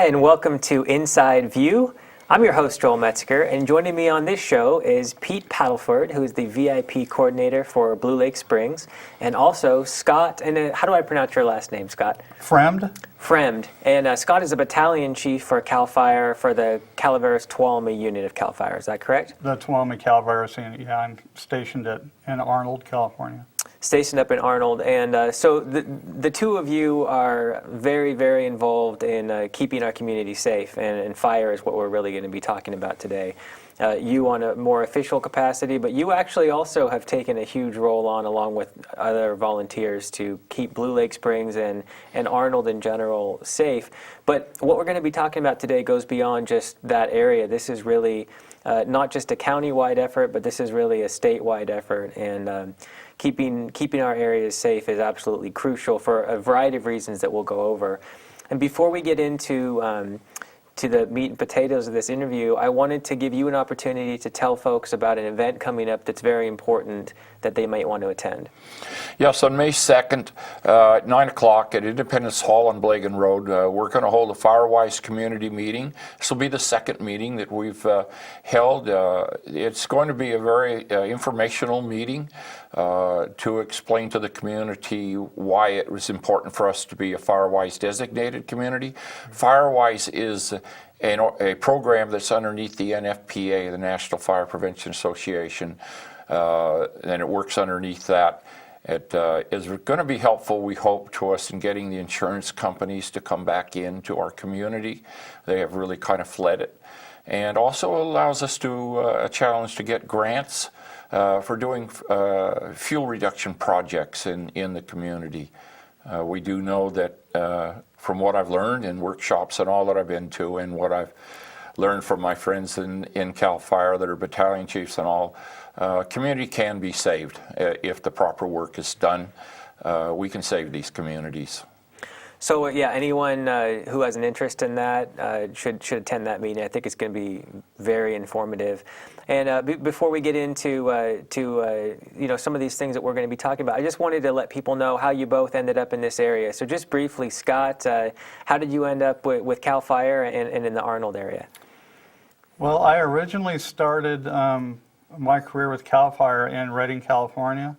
and welcome to Inside View. I'm your host, Joel Metzger, and joining me on this show is Pete Paddford, who is the VIP coordinator for Blue Lake Springs, and also Scott, and how do I pronounce your last name, Scott? Fremd. Fremd. And Scott is a battalion chief for CAL FIRE for the Calaveras-Tuolumne unit of CAL FIRE, is that correct? The Tuolumne Calaveras unit, yeah, I'm stationed in Arnold, California. Stationed up in Arnold, and so the two of you are very, very involved in keeping our community safe, and fire is what we're really going to be talking about today. You on a more official capacity, but you actually also have taken a huge role on, along with other volunteers, to keep Blue Lake Springs and Arnold in general safe. But what we're going to be talking about today goes beyond just that area. This is really not just a county-wide effort, but this is really a statewide effort, and keeping our areas safe is absolutely crucial for a variety of reasons that we'll go over. And before we get into to the meat and potatoes of this interview, I wanted to give you an opportunity to tell folks about an event coming up that's very important that they might want to attend. Yes, on May 2nd, at 9 o'clock at Independence Hall on Blagan Road, we're going to hold a Firewise community meeting. This will be the second meeting that we've held. It's going to be a very informational meeting to explain to the community why it was important for us to be a Firewise designated community. Firewise is a program that's underneath the NFPA, the National Fire Prevention Association, and it works underneath that. It is going to be helpful, we hope, to us in getting the insurance companies to come back into our community. They have really kind of fled it. And also allows us to a challenge to get grants for doing fuel reduction projects in the community. We do know that from what I've learned in workshops and all that I've been to, and what I've learned from my friends in CAL FIRE that are battalion chiefs and all, community can be saved if the proper work is done. We can save these communities. So yeah, anyone who has an interest in that should attend that meeting. I think it's going to be very informative. And before we get into some of these things that we're going to be talking about, I just wanted to let people know how you both ended up in this area. So just briefly, Scott, how did you end up with CAL FIRE and in the Arnold area? Well, I originally started my career with CAL FIRE in Redding, California.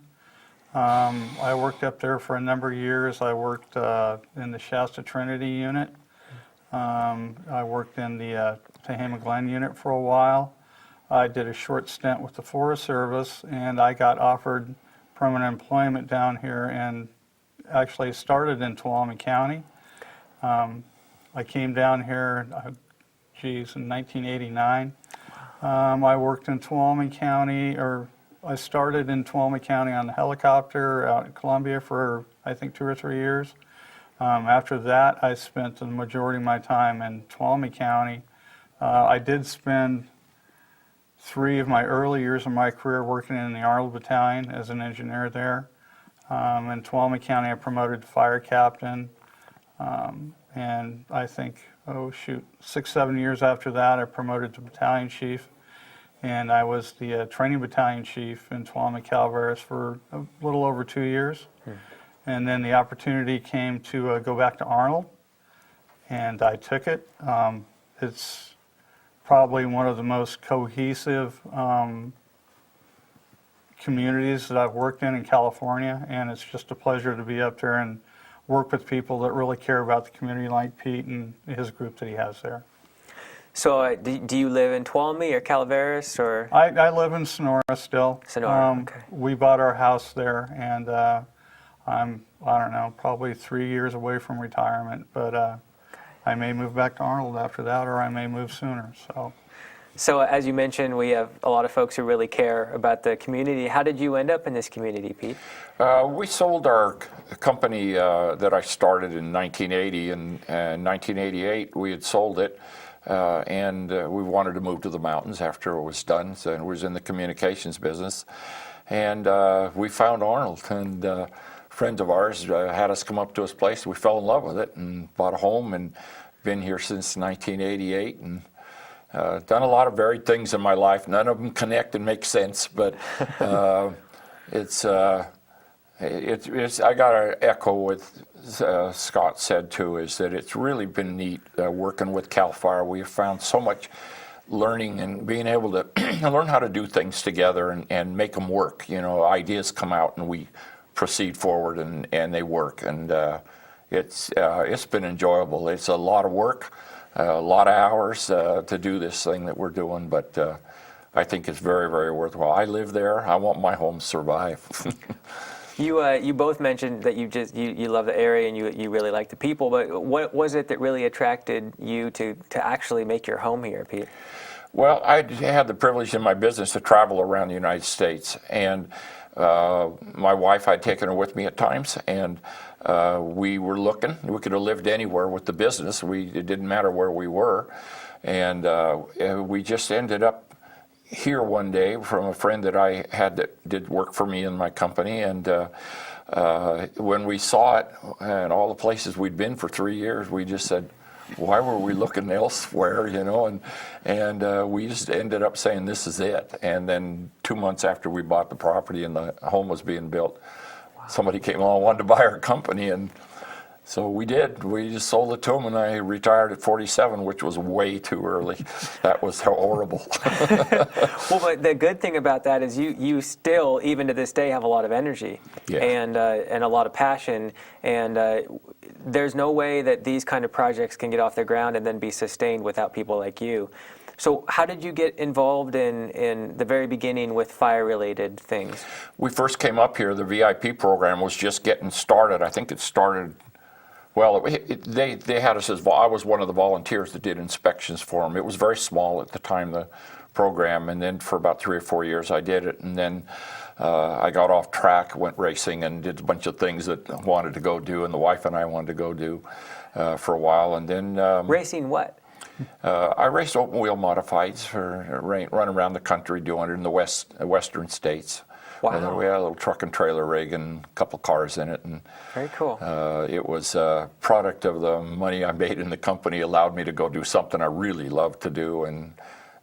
I worked up there for a number of years. I worked in the Shasta Trinity unit. I worked in the Tehama Glen unit for a while. I did a short stint with the Forest Service, and I got offered permanent employment down here and actually started in Tuolumne County. I came down here, in 1989. I worked in Tuolumne County, I started in Tuolumne County on the helicopter out in Columbia for, I think, 2 or 3 years. After that, I spent the majority of my time in Tuolumne County. I did spend 3 of my early years of my career working in the Arnold Battalion as an engineer there. In Tuolumne County, I promoted to fire captain. And I think, 6, 7 years after that, I promoted to battalion chief. And I was the training battalion chief in Tuolumne Calaveras for a little over 2 years. And then the opportunity came to go back to Arnold, and I took it. It's probably one of the most cohesive communities that I've worked in California, and it's just a pleasure to be up there and work with people that really care about the community like Pete and his group that he has there. So do you live in Tuolumne or Calaveras, or? I live in Sonora still. Sonora, okay. We bought our house there, and I'm, probably 3 years away from retirement, but I may move back to Arnold after that, or I may move sooner. So as you mentioned, we have a lot of folks who really care about the community. How did you end up in this community, Pete? We sold our company that I started in 1980, and in 1988 we had sold it. And we wanted to move to the mountains after it was done, so it was in the communications business. And we found Arnold, and friends of ours had us come up to his place. We fell in love with it and bought a home and been here since 1988, and done a lot of varied things in my life. None of them connect and make sense, but it's I got to echo what Scott said too, is that it's really been neat working with CAL FIRE. We have found so much learning and being able to learn how to do things together and make them work. You know, ideas come out and we proceed forward and they work. And it's been enjoyable. It's a lot of work, a lot of hours to do this thing that we're doing, but I think it's very, very worthwhile. I live there. I want my home to survive. You both mentioned that you love the area and you really like the people, but what was it that really attracted you to actually make your home here, Pete? Well, I had the privilege in my business to travel around the United States, and my wife, I'd taken her with me at times, and we were looking. We could have lived anywhere with the business. It didn't matter where we were, and we just ended up here one day from a friend that I had that did work for me in my company, and when we saw it and all the places we'd been for 3 years, we just said, why were we looking elsewhere, you know? And we just ended up saying, this is it. And then 2 months after we bought the property and the home was being built, somebody came along and wanted to buy our company, and so we did. We just sold it to them, and I retired at 47, which was way too early. That was horrible. Well, but the good thing about that is you still, even to this day, have a lot of energy and a lot of passion, and there's no way that these kind of projects can get off the ground and then be sustained without people like you. So how did you get involved in the very beginning with fire-related things? We first came up here, the VIP program was just getting started. I think it started, well, they had us as, I was one of the volunteers that did inspections for them. It was very small at the time, the program, and then for about 3 or 4 years I did it, and then I got off track, went racing, and did a bunch of things that I wanted to go do, and the wife and I wanted to go do for a while, and then... Racing what? I raced open wheel modifieds run around the country doing it in the western states. Wow. And then we had a little truck and trailer rig and a couple cars in it. And very cool. It was a product of the money I made in the company, allowed me to go do something I really loved to do, and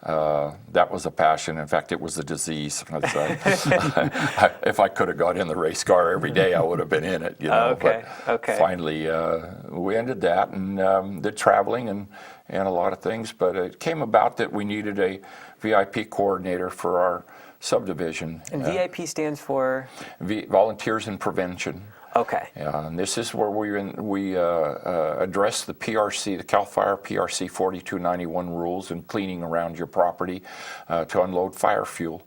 that was a passion. In fact, it was a disease. If I could have got in the race car every day, I would have been in it. You know? Okay. But finally, we ended that and did traveling and a lot of things. But it came about that we needed a VIP coordinator for our subdivision. And VIP stands for? Volunteers in Prevention. Okay. And this is where we address the PRC, the CAL FIRE PRC 4291 rules and cleaning around your property to unload fire fuel.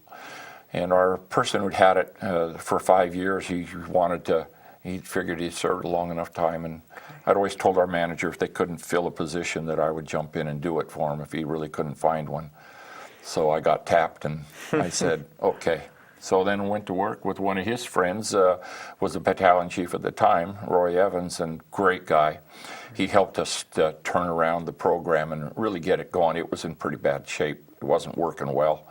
And our person who'd had it for 5 years, he figured he'd served a long enough time, and I'd always told our manager if they couldn't fill a position that I would jump in and do it for him if he really couldn't find one. So I got tapped, and I said, okay. So then went to work with one of his friends, was a battalion chief at the time, Roy Evans, and great guy. He helped us to turn around the program and really get it going. It was in pretty bad shape. It wasn't working well.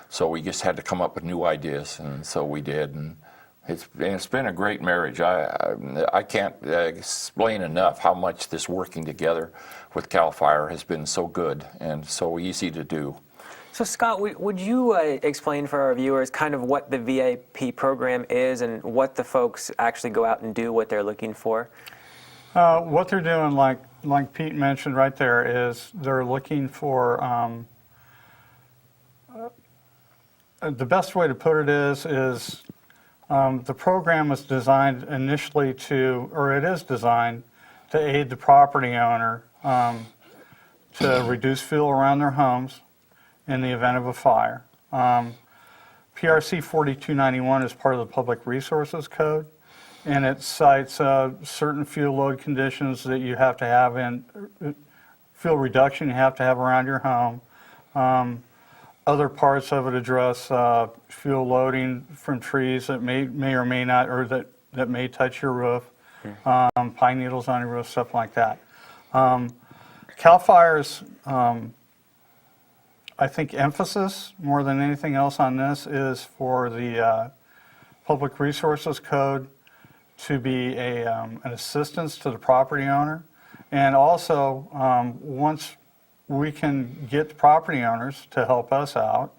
So we just had to come up with new ideas, and so we did. And it's been a great marriage. I can't explain enough how much this working together with CAL FIRE has been so good and so easy to do. So Scott, would you explain for our viewers kind of what the VIP program is and what the folks actually go out and do, what they're looking for? What they're doing, like Pete mentioned right there, is they're looking for, the best way to put it is the program is designed initially it is designed to aid the property owner to reduce fuel around their homes in the event of a fire. PRC 4291 is part of the Public Resources Code, and it cites certain fuel load conditions that you have to have in fuel reduction you have to have around your home. Other parts of it address fuel loading from trees that may or may not, or that may touch your roof, pine needles on your roof, stuff like that. CAL FIRE's I think emphasis more than anything else on this is for the Public Resources Code to be an assistance to the property owner, and also once we can get the property owners to help us out,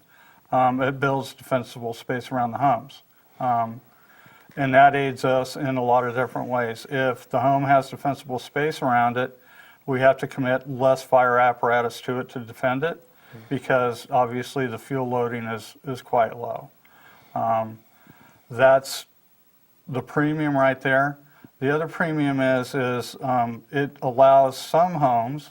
it builds defensible space around the homes. And that aids us in a lot of different ways. If the home has defensible space around it, we have to commit less fire apparatus to it to defend it, because obviously the fuel loading is quite low. That's the premium right there. The other premium is it allows some homes,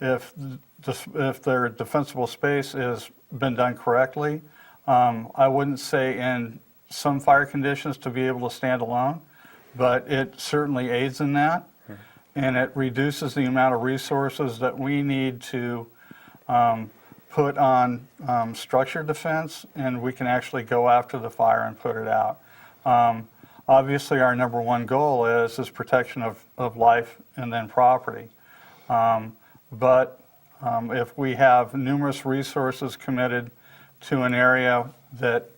if their defensible space has been done correctly, I wouldn't say in some fire conditions to be able to stand alone, but it certainly aids in that, and it reduces the amount of resources that we need to put on structure defense, and we can actually go after the fire and put it out. Obviously, our number one goal is protection of life and then property. But if we have numerous resources committed to an area that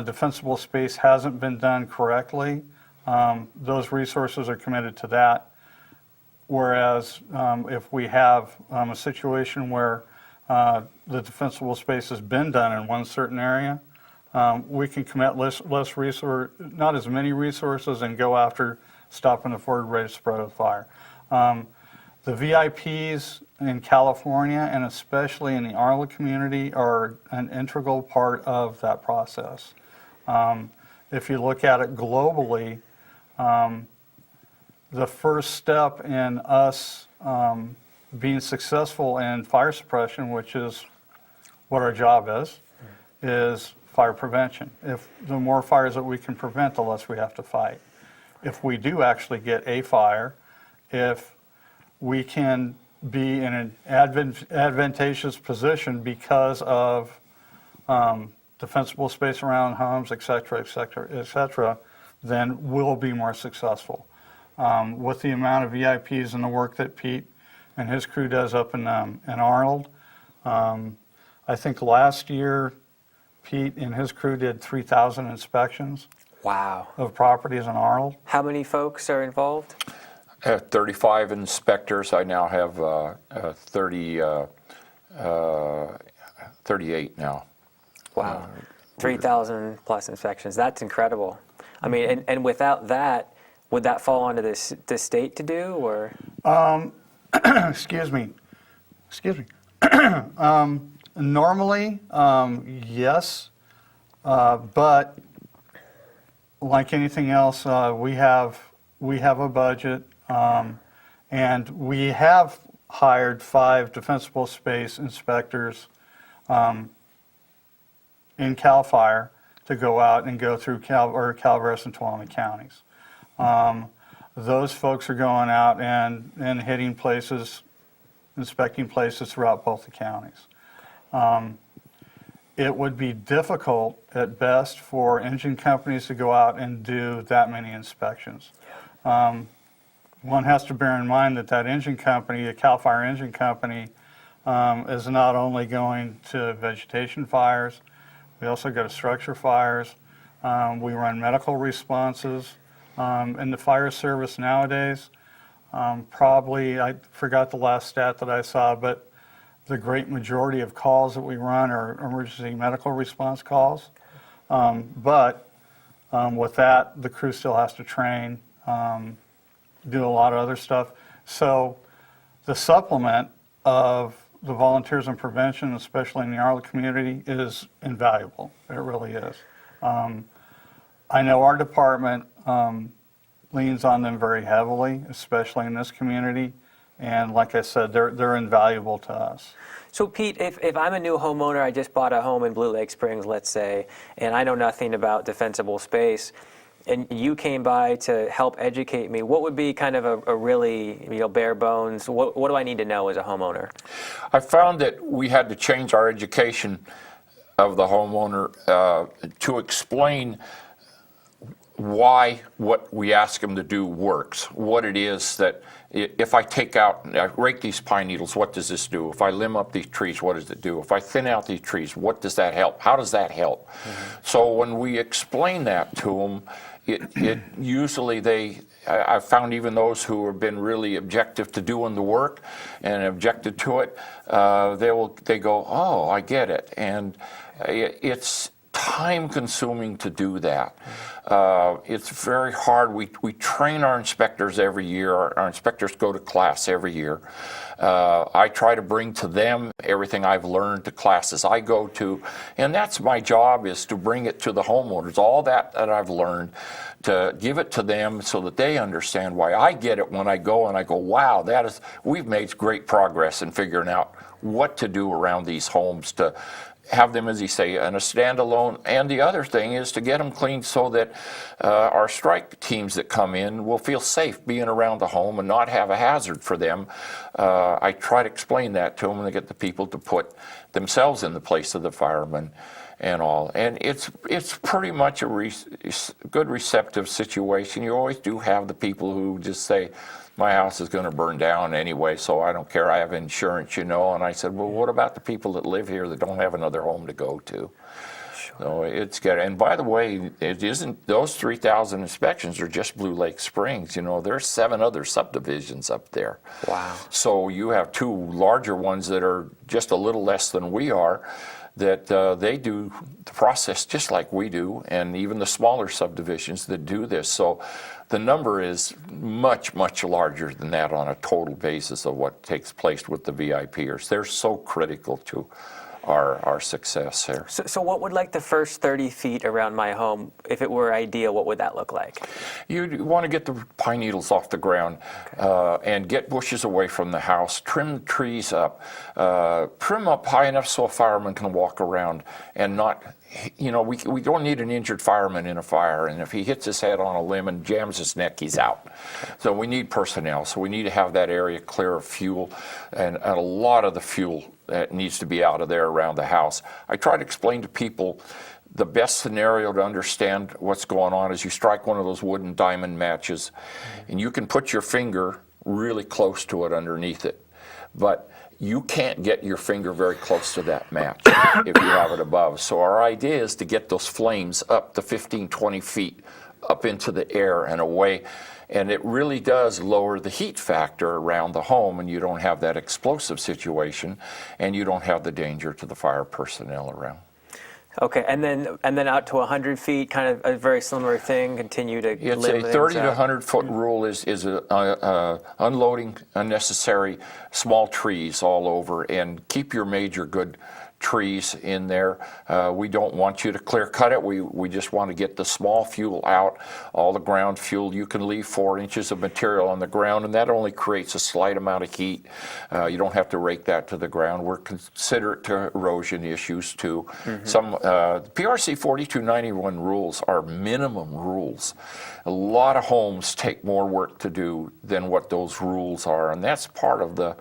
defensible space hasn't been done correctly, those resources are committed to that. Whereas if we have a situation where the defensible space has been done in one certain area, we can commit less resource, not as many resources, and go after stopping the forward rate of spread of the fire. The VIPs in California, and especially in the Arnold community, are an integral part of that process. If you look at it globally, the first step in us being successful in fire suppression, which is what our job is fire prevention. If the more fires that we can prevent, the less we have to fight. If we do actually get a fire, if we can be in an advantageous position because of defensible space around homes, et cetera, then we'll be more successful. With the amount of VIPs and the work that Pete and his crew does up in Arnold, I think last year Pete and his crew did 3,000 inspections. Wow. Of properties in Arnold. How many folks are involved? 35 inspectors. I now have 38 now. Wow. 3,000 plus inspections. That's incredible. I mean, and without that, would that fall onto the state to do, or? Excuse me. Normally, yes, but like anything else, we have a budget, and we have hired 5 defensible space inspectors in CAL FIRE to go out and go through Calaveras and Tuolumne counties. Those folks are going out and hitting places, inspecting places throughout both the counties. It would be difficult at best for engine companies to go out and do that many inspections. One has to bear in mind that engine company, a CAL FIRE engine company, is not only going to vegetation fires, we also go to structure fires, we run medical responses. In the fire service nowadays, probably, I forgot the last stat that I saw, but the great majority of calls that we run are emergency medical response calls. But with that, the crew still has to train, do a lot of other stuff. So the supplement of the volunteers in prevention, especially in the Arnold community, is invaluable. It really is. I know our department leans on them very heavily, especially in this community. And like I said, they're invaluable to us. So Pete, if I'm a new homeowner, I just bought a home in Blue Lake Springs, let's say, and I know nothing about defensible space, and you came by to help educate me, what would be kind of a really bare bones, what do I need to know as a homeowner? I found that we had to change our education of the homeowner to explain why what we ask them to do works, what it is that if I rake these pine needles, what does this do? If I limb up these trees, what does it do? If I thin out these trees, what does that help? How does that help? Mm-hmm. So when we explain that to them, it usually I've found even those who have been really objective to doing the work and objected to it, they go, oh, I get it. And it's time consuming to do that. It's very hard. We train our inspectors every year. Our inspectors go to class every year. I try to bring to them everything I've learned to classes I go to, and that's my job, is to bring it to the homeowners, all that I've learned, to give it to them so that they understand why I get it when I go, and I go, wow, we've made great progress in figuring out what to do around these homes to have them, as you say, in a standalone. And the other thing is to get them cleaned so that our strike teams that come in will feel safe being around the home and not have a hazard for them. I try to explain that to them and to get the people to put themselves in the place of the firemen and all. And it's pretty much a good receptive situation. You always do have the people who just say, my house is going to burn down anyway, so I don't care, I have insurance, And I said, well, what about the people that live here that don't have another home to go to? Sure. So it's good. And by the way, it isn't, those 3,000 inspections are just Blue Lake Springs. There's 7 other subdivisions up there. Wow. So you have 2 larger ones that are just a little less than we are, that they do the process just like we do, and even the smaller subdivisions that do this. So the number is much, much larger than that on a total basis of what takes place with the VIPers. They're so critical to our success here. So what would the first 30 feet around my home, if it were ideal, what would that look like? You want to get the pine needles off the ground, and get bushes away from the house, trim the trees up, trim up high enough so a fireman can walk around and not, we don't need an injured fireman in a fire, and if he hits his head on a limb and jams his neck, he's out. So we need personnel, so we need to have that area clear of fuel, and a lot of the fuel that needs to be out of there around the house. I try to explain to people the best scenario to understand what's going on is you strike one of those wooden diamond matches, and you can put your finger really close to it underneath it, but you can't get your finger very close to that match if you have it above. So our idea is to get those flames up to 15, 20 feet up into the air and away. And it really does lower the heat factor around the home, and you don't have that explosive situation, and you don't have the danger to the fire personnel around. Okay, and then out to 100 feet, kind of a very similar thing. Continue to it's limit a 30 to 100 foot rule is unloading unnecessary small trees all over, and keep your major good trees in there. We don't want you to clear cut it. We just want to get the small fuel out, all the ground fuel. You can leave 4 inches of material on the ground, and that only creates a slight amount of heat. You don't have to rake that to the ground. We're considerate to erosion issues too. Mm-hmm. Some PRC 4291 rules are minimum rules. A lot of homes take more work to do than what those rules are, and that's part of the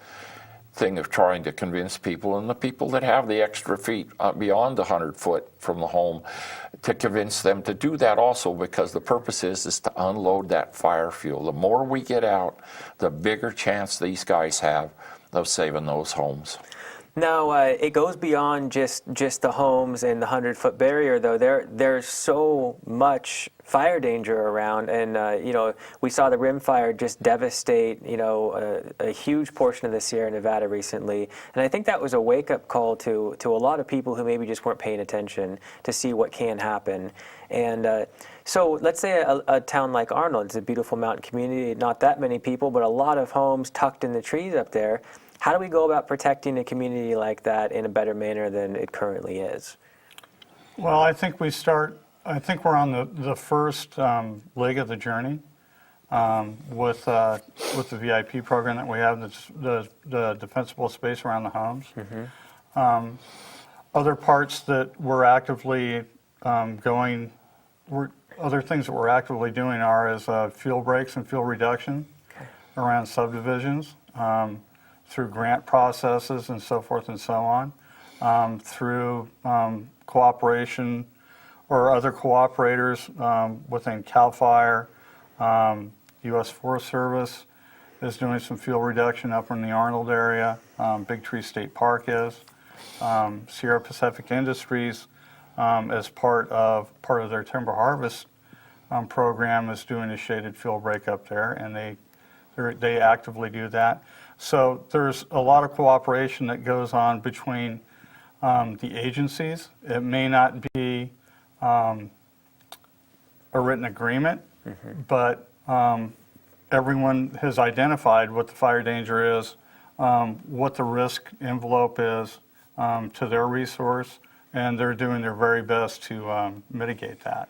thing of trying to convince people, and the people that have the extra feet beyond the 100 foot from the home, to convince them to do that also, because the purpose is to unload that fire fuel. The more we get out, the bigger chance these guys have of saving those homes. Now, it goes beyond just the homes and the 100-foot barrier, though. There's so much fire danger around, and we saw the rim fire just devastate a huge portion of the Sierra Nevada recently, and I think that was a wake-up call to a lot of people who maybe just weren't paying attention to see what can happen. And so let's say a town like Arnold, it's a beautiful mountain community, not that many people, but a lot of homes tucked in the trees up there. How do we go about protecting a community like that in a better manner than it currently is? Well, I think we're on the first leg of the journey with the VIP program that we have, the defensible space around the homes. Mm-hmm. Other parts that we're actively other things that we're actively doing is fuel breaks and fuel reduction around subdivisions. Through grant processes and so forth and so on, through cooperation or other cooperators within CAL FIRE. U.S. Forest Service is doing some fuel reduction up in the Arnold area. Big Tree State Park is. Sierra Pacific Industries, as part of their timber harvest program, is doing a shaded fuel break up there, and they actively do that. So there's a lot of cooperation that goes on between the agencies. It may not be a written agreement, but everyone has identified what the fire danger is, what the risk envelope is to their resource, and they're doing their very best to mitigate that.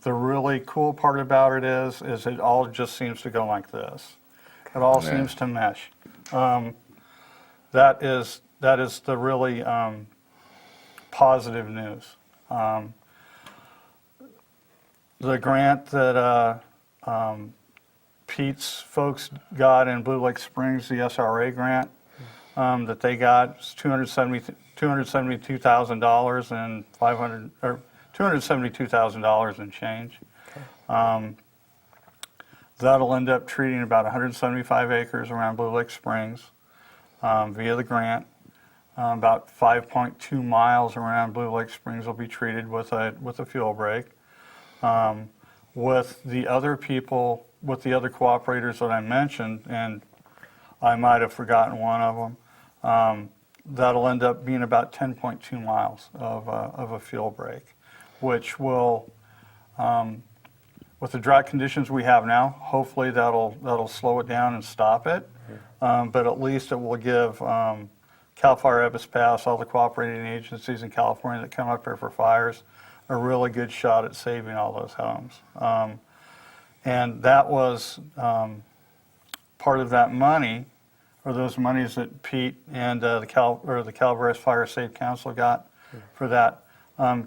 The really cool part about it is it all just seems to go like this. It all seems to mesh. That is the really positive news. The grant that Pete's folks got in Blue Lake Springs, the SRA grant that they got, is $272,000 and $272,000 and change. That'll end up treating about 175 acres around Blue Lake Springs via the grant. About 5.2 miles around Blue Lake Springs will be treated with a fuel break. With the other people, with the other cooperators that I mentioned, and I might have forgotten one of them, that'll end up being about 10.2 miles of a fuel break, which will, with the drought conditions we have now, hopefully that'll slow it down and stop it. But at least it will give CAL FIRE Ebbets Pass, all the cooperating agencies in California that come up here for fires, a really good shot at saving all those homes. And that was part of that money, or those monies that Pete and the Calaveras Fire Safe Council got for that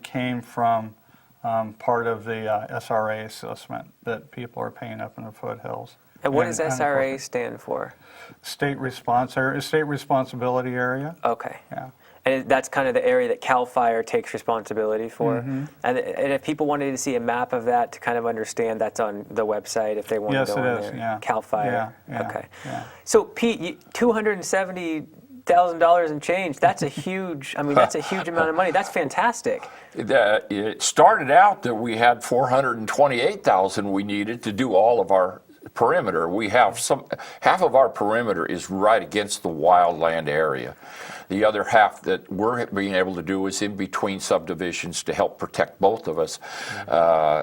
came from part of the SRA assessment that people are paying up in the foothills. And what does SRA stand for? State responsibility area. Okay. Yeah. And that's kind of the area that CAL FIRE takes responsibility for. And if people wanted to see a map of that to kind of understand, that's on the website if they want Yes, to go it on is, there. yeah. CAL FIRE. Yeah, Okay. yeah. So Pete, $270,000 and change. That's a huge. I mean, that's a huge amount of money. That's fantastic. It started out that we had 428,000 we needed to do all of our perimeter. We have half of our perimeter is right against the wildland area. The other half that we're being able to do is in between subdivisions to help protect both of us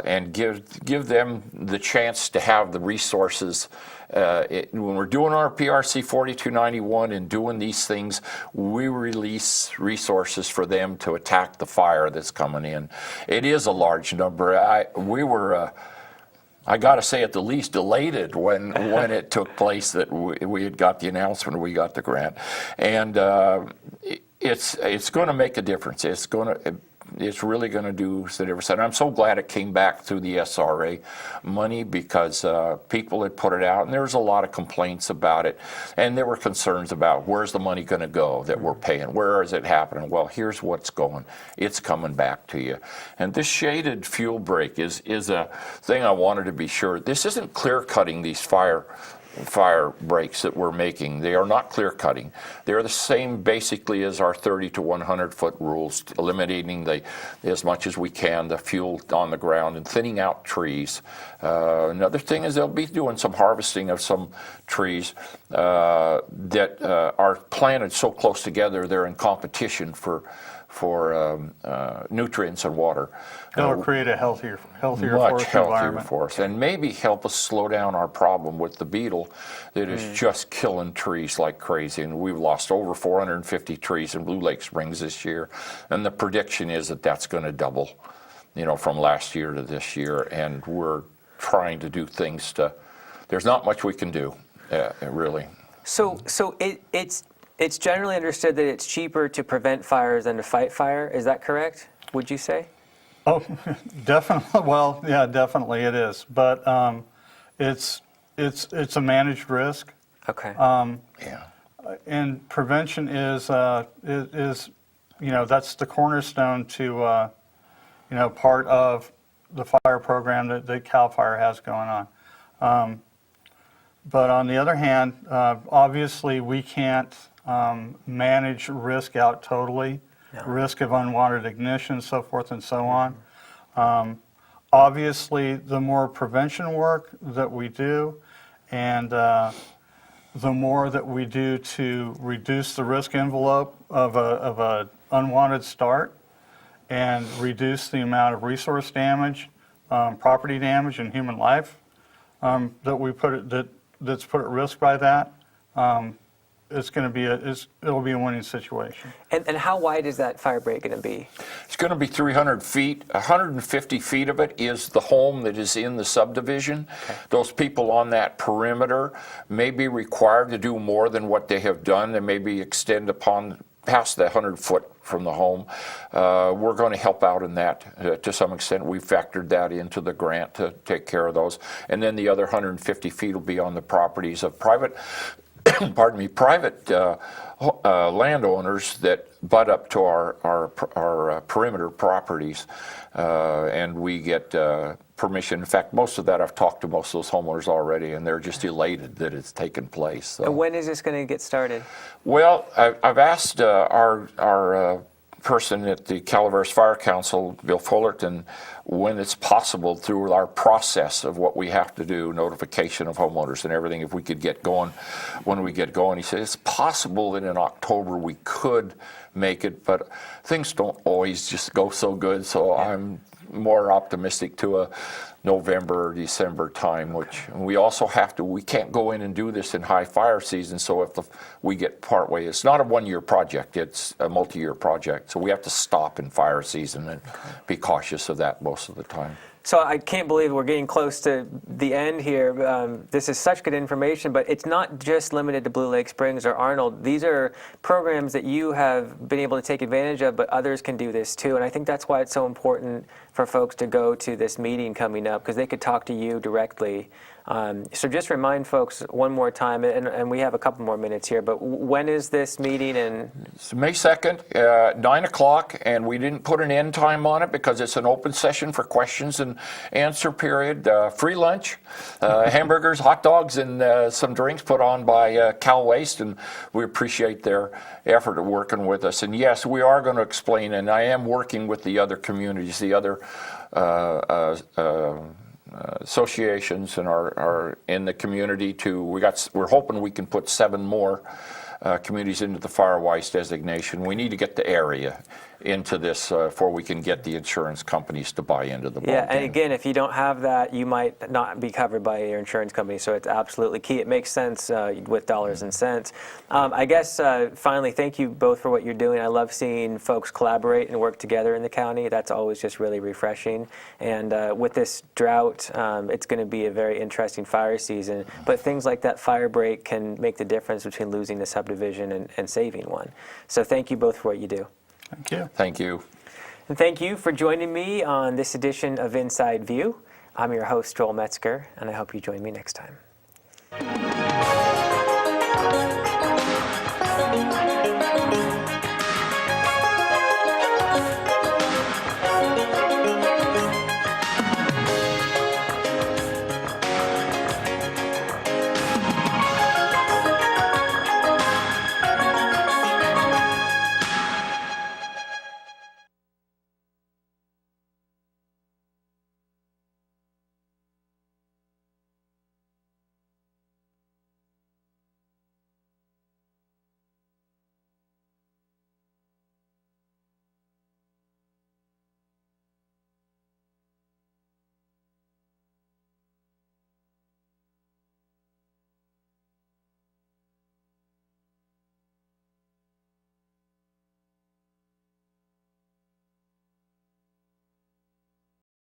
and give them the chance to have the resources. When we're doing our PRC 4291 and doing these things, we release resources for them to attack the fire that's coming in. It is a large number. I got to say, at the least, elated when it took place that we had got the announcement, we got the grant, and it's going to make a difference. It's really going to do the difference. And I'm so glad it came back through the SRA money because people had put it out, and there was a lot of complaints about it, and there were concerns about where's the money going to go that we're paying, where is it happening? Well, here's what's going. It's coming back to you. And this shaded fuel break is a thing I wanted to be sure. This isn't clear cutting these fire breaks that we're making. They are not clear cutting. They're the same basically as our 30 to 100 foot rules, eliminating as much as we can the fuel on the ground and thinning out trees. Another thing is they'll be doing some harvesting of some trees that are planted so close together they're in competition for nutrients and water. That'll create a healthier Much forest healthier environment. forest, and maybe help us slow down our problem with the beetle that is just killing trees like crazy. And we've lost over 450 trees in Blue Lake Springs this year, and the prediction is that that's going to double, from last year to this year. And we're trying to do things there's not much we can do, really. So it's generally understood that it's cheaper to prevent fires than to fight fire. Is that correct? Would you say? Oh, definitely. Well, yeah, definitely it is. But it's a managed risk, Okay. Yeah. and prevention is that's the cornerstone to part of the fire program that CAL FIRE has going on. But on the other hand, obviously we can't manage risk out totally. No. Risk of unwanted ignition, so forth and so on. Obviously, the more prevention work that we do, and the more that we do to reduce the risk envelope of a unwanted start, and reduce the amount of resource damage, property damage, and human life that's put at risk by that, it'll be a winning situation. And how wide is that fire break going to be? It's going to be 300 feet. 150 feet of it is the home that is in the subdivision. Okay. Those people on that perimeter may be required to do more than what they have done. They maybe extend past the 100 foot from the home. We're going to help out in that to some extent. We factored that into the grant to take care of those. And then the other 150 feet will be on the properties of private landowners that butt up to our perimeter properties, and we get permission. In fact, most of that, I've talked to most of those homeowners already, and they're just elated that it's taken place. So. And when is this going to get started? Well, I've asked our person at the Calaveras Fire Council, Bill Fullerton, when it's possible through our process of what we have to do, notification of homeowners and everything, if we could get going when we get going. He said it's possible that in October we could make it, but things don't always just go so good, so I'm more optimistic to a November or December time, which we also we can't go in and do this in high fire season, so if we get partway, it's not a one-year project, it's a multi-year project, so we have to stop in fire season and be cautious of that most of the time. So I can't believe we're getting close to the end here. This is such good information, but it's not just limited to Blue Lake Springs or Arnold. These are programs that you have been able to take advantage of, but others can do this too. And I think that's why it's so important for folks to go to this meeting coming up, because they could talk to you directly. So just remind folks one more time, and we have a couple more minutes here, but when is this meeting? And it's May 2nd, 9 o'clock, and we didn't put an end time on it because it's an open session for questions and answer period. Free lunch, hamburgers, hot dogs, and some drinks put on by Cal Waste, and we appreciate their effort of working with us. And yes, we are going to explain, and I am working with the other communities, the other associations and are in the community we're hoping we can put 7 more communities into the Firewise designation. We need to get the area into this before we can get the insurance companies to buy into the ball game. And again, if you don't have that, you might not be covered by your insurance company, so it's absolutely key. It makes sense with dollars and cents. I guess finally, thank you both for what you're doing. I love seeing folks collaborate and work together in the county. That's always just really refreshing. And with this drought, it's going to be a very interesting fire season, but things like that fire break can make the difference between losing a subdivision and saving one. So thank you both for what you do. Thank you. Thank you. And thank you for joining me on this edition of Inside View. I'm your host, Joel Metzger, and I hope you join me next time.